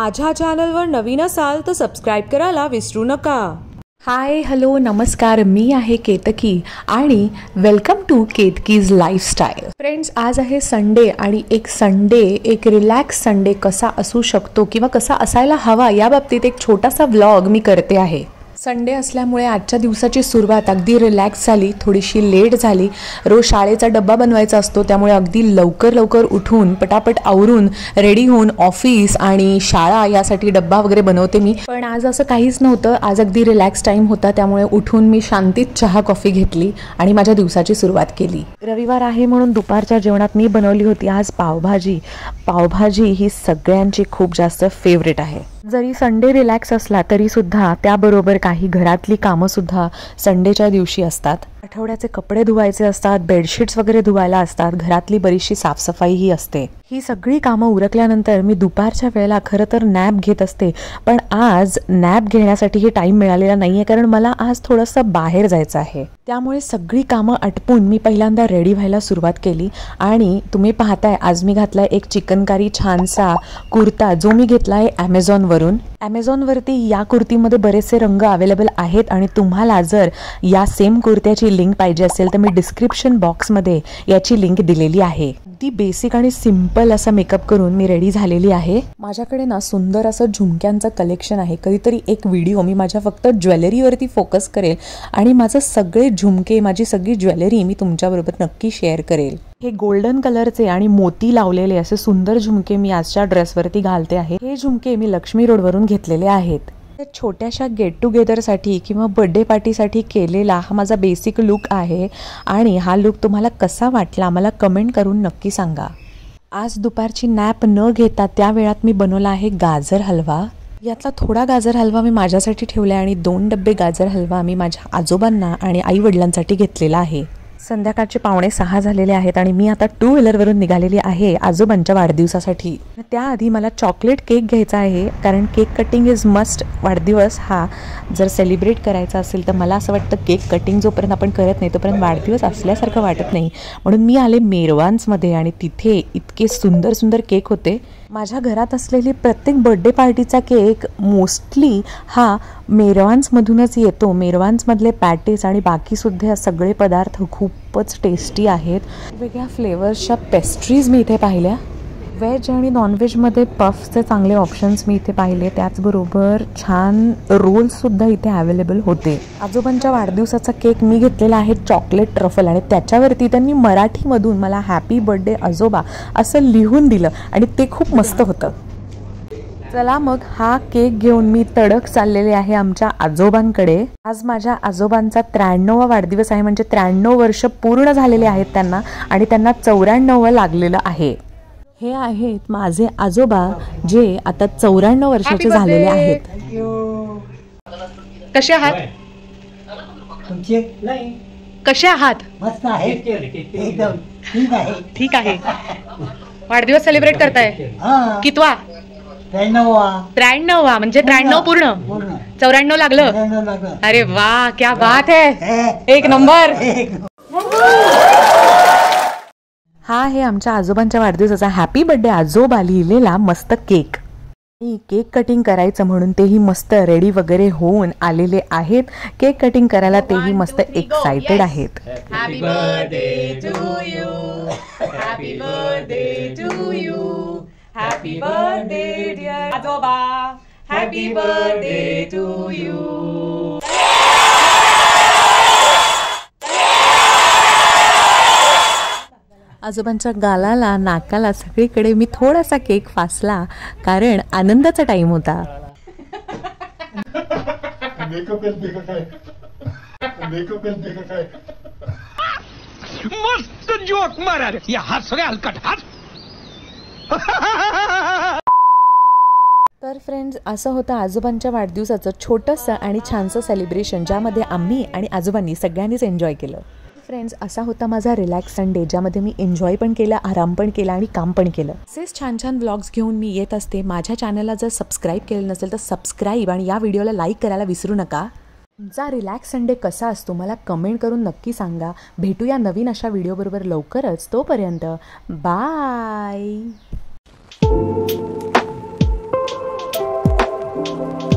माझ्या चॅनलवर नवीन असाल तर सबस्क्राईब करायला विसरू नका। हाय हॅलो नमस्कार, मी आहे केतकी आणि वेलकम टू केतकीज लाईफस्टाईल। फ्रेंड्स, आज आहे संडे आणि एक रिलॅक्स संडे कसा असू शकतो किंवा कसा असायला हवा या बाबतीत एक छोटासा व्लॉग मी करते आहे। संडे असल्यामुळे आजच्या दिवसाची सुरुवात अगदी रिलॅक्स झाली, थोडीशी लेट झाली। रोज शाळेचा डब्बा बनवायचा असतो त्यामुळे अगदी लवकर उठून पटापट आवरून रेडी होऊन ऑफिस आणि शाळा यासाठी डब्बा वगैरे बनवते मी। पण आज असं काहीच नव्हतं, आज अगदी रिलॅक्स टाइम होता त्यामुळे उठून मी शांतीत चहा कॉफी घेतली आणि माझ्या दिवसाची सुरुवात केली। रविवार आहे म्हणून दुपारच्या जेवणात मी बनवली होती आज पावभाजी। पावभाजी ही सगळ्यांची खूप जास्त फेवरेट आहे। जरी संडे रिलॅक्स असला तरी सुद्धा त्याबरोबर काही घरातली कामं सुद्धा संडेच्या दिवशी असतात। आठवड्याचे कपडे धुवायचे असतात, बेडशीट्स वगैरे धुवायला असतात, घरातली बरीचशी साफसफाई असते। ही सगळी कामं उरकल्यानंतर मी दुपारच्या वेळेला खरं तर नॅप घेत असते, पण आज नॅप घेण्यासाठीही टाइम मिळालेला नाहीये कारण मला आज थोडंसं बाहेर जायचं आहे। त्यामुळे सगळी कामं आटपून मी पहिल्यांदा रेडी व्हायला सुरुवात केली आणि तुम्ही पाहताय आज मी घातलाय एक चिकनकारी छानसा कुर्ता जो मी घेतलाय ॲमेझॉनवरून। ॲमेझॉनवरती या कुर्तीमध्ये बरेचसे रंग अवेलेबल आहेत आणि तुम्हाला जर या सेम कुर्त्याची लिंक पाहिजे असेल तर मी डिस्क्रिप्शन बॉक्समध्ये याची लिंक दिलेली आहे। अगदी बेसिक आणि सिंपल असा मेकअप करून मी रेडी झालेली आहे। माझ्याकडे ना सुंदर असं झुमक्यांचं कलेक्शन आहे। कधीतरी एक व्हिडिओ मी माझ्या फक्त ज्वेलरीवरती फोकस करेल आणि माझं सगळे झुमके, माझी सगळी ज्वेलरी मी तुमच्याबरोबर नक्की शेअर करेल। हे गोल्डन कलरचे आणि मोती लावलेले असे सुंदर झुमके मी आजच्या ड्रेसवरती घालते आहे। हे झुमके मी लक्ष्मी रोडवरून घेतलेले आहेत। छोट्याशा गेट टुगेदरसाठी किंवा बर्थडे पार्टीसाठी केलेला हा माझा बेसिक लुक आहे आणि हा लुक तुम्हाला कसा वाटला मला कमेंट करून नक्की सांगा। आज दुपारची नॅप न घेता त्या वेळात मी बनवला आहे गाजर हलवा। यातला थोडा गाजर हलवा मी माझ्यासाठी ठेवला आणि 2 डब्बे गाजर हलवा मी माझ्या आजोबांना आणि आई वडिलांसाठी घेतलेला आहे। संध्याकाळचे 5:45 झालेले आहेत आणि मी आता 2 व्हीलरवरून निघालेली आहे आजोबांच्या वाढदिवसासाठी। त्याआधी मला चॉकलेट केक घ्यायचा आहे कारण केक कटिंग इज मस्ट। वाढदिवस हा जर सेलिब्रेट करायचा असेल तर मला असं वाटतं केक कटिंग जोपर्यंत आपण करत नाही तोपर्यंत वाढदिवस असल्यासारखं वाटत नाही, म्हणून मी आले मेरवान्समध्ये आणि तिथे इतके सुंदर केक होते। माझ्या घरात असलेली प्रत्येक बर्थडे पार्टीचा केक मोस्टली हा मेरवान्समधूनच येतो। मेरवान्समधले पॅटीस आणि बाकी सुद्धा सगळे पदार्थ खूपच टेस्टी आहेत। वेगवेगळ्या फ्लेवर्सच्या पेस्ट्रीज मी इथे पाहिल्या। व्हेज आणि नॉनव्हेजमध्ये पफ्सचे चांगले ऑप्शन्स मी इथे पाहिले, त्याचबरोबर छान रोल्ससुद्धा इथे अवेलेबल होते। आजोबांच्या वाढदिवसाचा केक मी घेतलेला आहे चॉकलेट ट्रफल आणि त्याच्यावरती त्यांनी मराठीमधून मला हॅपी बर्थडे आजोबा असं लिहून दिलं आणि ते खूप मस्त होतं। चला मग हा केक घेऊन मी तडक चाललेले आहे आमच्या आजोबांकडे। आज माझ्या आजोबांचा 93वा वाढदिवस आहे, म्हणजे 93 वर्ष पूर्ण झालेले आहेत त्यांना आणि त्यांना 94 लागलेलं आहे। हे आहेत माझे आजोबा जे आता 94 वर्षाचे झालेले आहेत। कसे आहात? कसे आहात? मस्त आहे, एकदम ठीक आहे। ठीक आहे। वाढदिवस सेलिब्रेट करताय? कितवा? 93वा म्हणजे 93 पूर्ण? 94 लागलं? अरे वा, क्या बात है, एक नंबर। हा आहे आमच्या आजोबांच्या वाढदिवसाचा हॅपी बर्थडे आजोबा लिहिलेला मस्त केक। केक कटिंग करायचं म्हणून तेही मस्त रेडी वगैरे होऊन आलेले आहेत। केक कटिंग करायला तेही मस्त एक्साइटेड आहेत। Happy birthday to you, happy birthday to you, happy birthday dear आजोबा, हॅपी बर्थडे टू यू। आजोबांच्या गालाला, नाकाला सगळीकडे मी थोडासा केक फासला कारण आनंदाचा टाइम होता। मस्त जोक मारा रे, या हात सगळे हलकट हात। तर फ्रेंड्स, असं होतं आजोबांच्या वाढदिवसाचं छोटंसं आणि छानसं सेलिब्रेशन ज्यामध्ये आम्ही आणि आजोबांनी सगळ्यांनीच एन्जॉय केलं। फ्रेंड्स, असा होता माझा रिलॅक्स संडे ज्यामध्ये मी एन्जॉय पण केला, आराम पण केला आणि काम पण केलं। असेच छान छान व्लॉग्स घेऊन मी येत असते। माझ्या चॅनलला जर सबस्क्राईब केलं नसेल तर सबस्क्राईब आणि या व्हिडिओला लाईक करायला विसरू नका। तुमचा रिलॅक्स संडे कसा असतो मला कमेंट करून नक्की सांगा। भेटूया नवीन अशा व्हिडिओबरोबर लवकरच। तोपर्यंत बाय। नका.